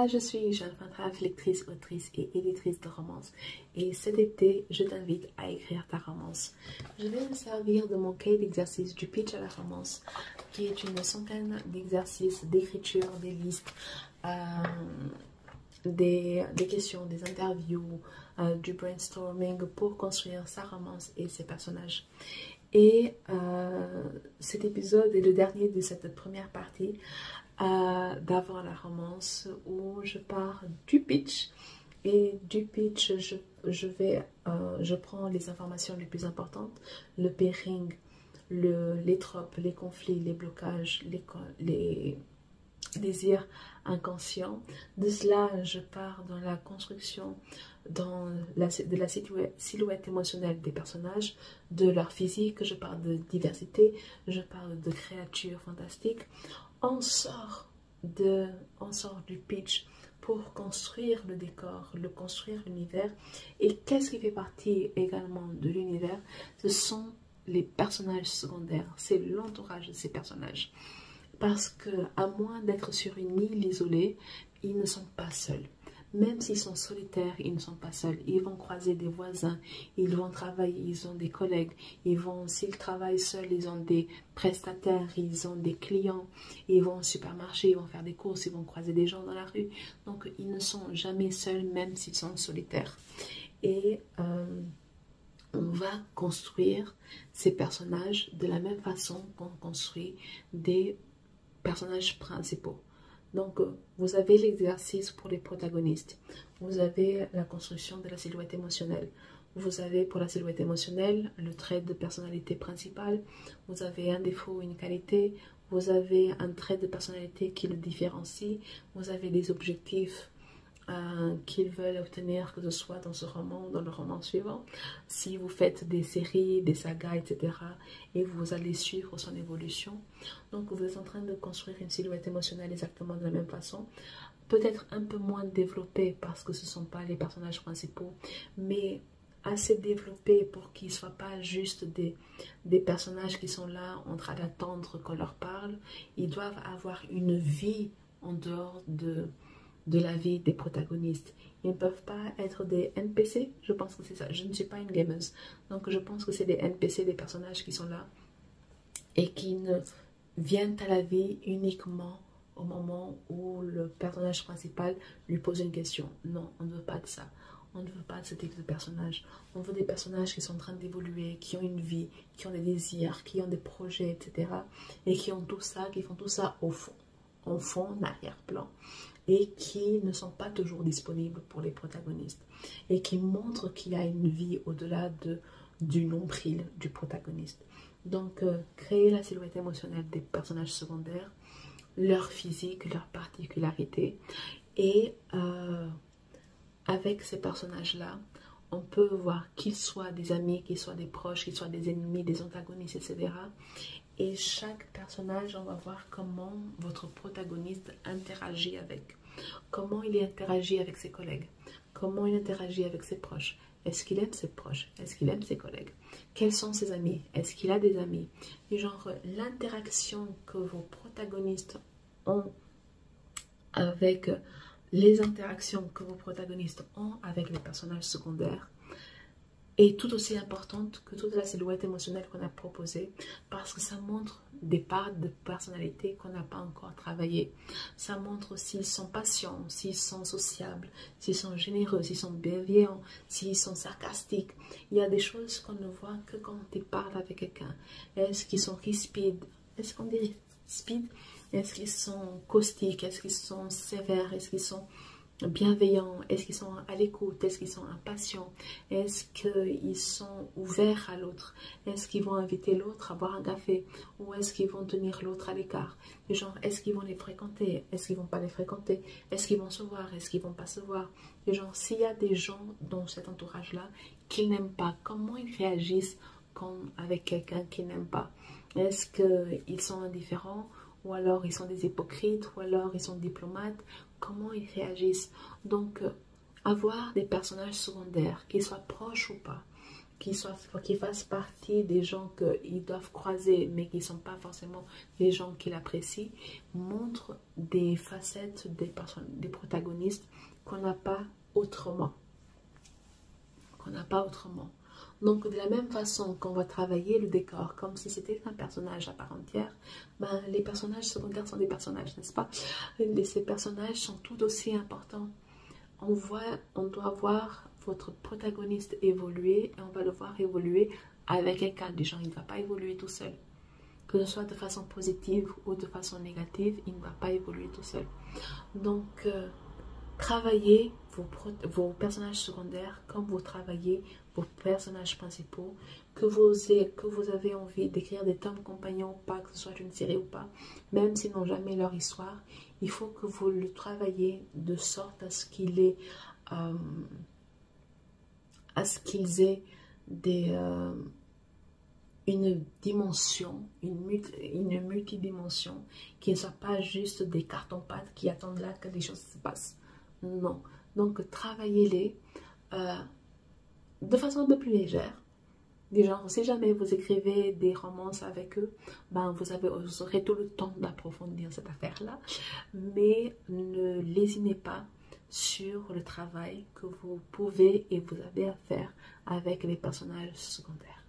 Je suis Jeanne Fantraf, lectrice, autrice et éditrice de romances. Et cet été, je t'invite à écrire ta romance. Je vais me servir de mon cahier d'exercice du pitch à la romance, qui est une centaine d'exercices d'écriture, des listes, des questions, des interviews, du brainstorming pour construire sa romance et ses personnages. Et cet épisode est le dernier de cette première partie d'avant la romance où je pars du pitch. Et du pitch, je prends les informations les plus importantes, le pairing, les tropes, les conflits, les blocages, les désirs inconscients. De cela, je pars dans la construction de la silhouette émotionnelle des personnages, de leur physique, je parle de diversité, je parle de créatures fantastiques. On sort du pitch pour construire le décor, construire l'univers. Et qu'est-ce qui fait partie également de l'univers? Ce sont les personnages secondaires, c'est l'entourage de ces personnages. Parce que, à moins d'être sur une île isolée, ils ne sont pas seuls. Même s'ils sont solitaires, ils ne sont pas seuls. Ils vont croiser des voisins, ils vont travailler, ils ont des collègues. S'ils travaillent seuls, ils ont des prestataires, ils ont des clients. Ils vont au supermarché, ils vont faire des courses, ils vont croiser des gens dans la rue. Donc, ils ne sont jamais seuls, même s'ils sont solitaires. Et on va construire ces personnages de la même façon qu'on construit des personnages principaux. Donc, vous avez l'exercice pour les protagonistes. Vous avez la construction de la silhouette émotionnelle. Vous avez pour la silhouette émotionnelle le trait de personnalité principale. Vous avez un défaut ou une qualité. Vous avez un trait de personnalité qui le différencie. Vous avez des objectifs qu'ils veulent obtenir, que ce soit dans ce roman ou dans le roman suivant. Si vous faites des séries, des sagas, etc. et vous allez suivre son évolution. Donc vous êtes en train de construire une silhouette émotionnelle exactement de la même façon. Peut-être un peu moins développée parce que ce ne sont pas les personnages principaux, mais assez développée pour qu'ils ne soient pas juste des personnages qui sont là en train d'attendre qu'on leur parle. Ils doivent avoir une vie en dehors de la vie des protagonistes. Ils ne peuvent pas être des NPC, je pense que c'est ça. Je ne suis pas une gameuse, donc je pense que c'est des NPC, des personnages qui sont là et qui ne viennent à la vie uniquement au moment où le personnage principal lui pose une question. Non, on ne veut pas de ça. On ne veut pas de ce type de personnage. On veut des personnages qui sont en train d'évoluer, qui ont une vie, qui ont des désirs, qui ont des projets, etc. et qui ont tout ça, qui font tout ça au fond, en arrière-plan, et qui ne sont pas toujours disponibles pour les protagonistes, et qui montrent qu'il y a une vie au-delà du nombril du protagoniste. Donc, créer la silhouette émotionnelle des personnages secondaires, leur physique, leurs particularités, et avec ces personnages-là, on peut voir qu'ils soient des amis, qu'ils soient des proches, qu'ils soient des ennemis, des antagonistes, etc. Et chaque personnage, on va voir comment votre protagoniste interagit avec. Comment il interagit avec ses collègues. Comment il interagit avec ses proches. Est-ce qu'il aime ses proches? Est-ce qu'il aime ses collègues? Quels sont ses amis? Est-ce qu'il a des amis? Et genre, l'interaction que vos protagonistes ont avec les interactions que vos protagonistes ont avec les personnages secondaires est tout aussi importante que toute la silhouette émotionnelle qu'on a proposée, parce que ça montre des parts de personnalité qu'on n'a pas encore travaillées. Ça montre s'ils sont patients, s'ils sont sociables, s'ils sont généreux, s'ils sont bienveillants, s'ils sont sarcastiques. Il y a des choses qu'on ne voit que quand ils parlent avec quelqu'un. Est-ce qu'ils sont rispides? Est-ce qu'on dit speed? Est-ce qu'ils sont caustiques? Est-ce qu'ils sont sévères? Est-ce qu'ils sont bienveillants? Est-ce qu'ils sont à l'écoute? Est-ce qu'ils sont impatients? Est-ce qu'ils sont ouverts à l'autre? Est-ce qu'ils vont inviter l'autre à boire un café? Ou est-ce qu'ils vont tenir l'autre à l'écart? Genre, est-ce qu'ils vont les fréquenter? Est-ce qu'ils vont pas les fréquenter? Est-ce qu'ils vont se voir? Est-ce qu'ils vont pas se voir? Genre, s'il y a des gens dans cet entourage-là qu'ils n'aiment pas, comment ils réagissent avec quelqu'un qu'ils n'aiment pas? Est-ce qu'ils sont indifférents? Ou alors ils sont des hypocrites? Ou alors ils sont diplomates? Comment ils réagissent? Donc, avoir des personnages secondaires, qu'ils soient proches ou pas, qui fassent partie des gens qu'ils doivent croiser, mais qui ne sont pas forcément des gens qu'il apprécie, montre des facettes des protagonistes qu'on n'a pas autrement. Donc, de la même façon qu'on va travailler le décor comme si c'était un personnage à part entière, ben, les personnages secondaires sont des personnages, n'est-ce pas? Ces personnages sont tout aussi importants. On doit voir votre protagoniste évoluer et on va le voir évoluer avec quelqu'un. Des gens, il ne va pas évoluer tout seul. Que ce soit de façon positive ou de façon négative, il ne va pas évoluer tout seul. Donc, travaillez vos personnages secondaires comme vous travaillez vos personnages principaux, que vous avez envie d'écrire des tomes compagnons, pas que ce soit une série ou pas, même s'ils n'ont jamais leur histoire, il faut que vous le travaillez de sorte à ce qu'ils aient une dimension, une multidimension, qui ne soit pas juste des cartons-pâtes qui attendent là que des choses se passent. Non. Donc, travaillez-les de façon un peu plus légère. Du genre, si jamais vous écrivez des romances avec eux, ben vous aurez tout le temps d'approfondir cette affaire-là. Mais ne lésinez pas sur le travail que vous pouvez et vous avez à faire avec les personnages secondaires.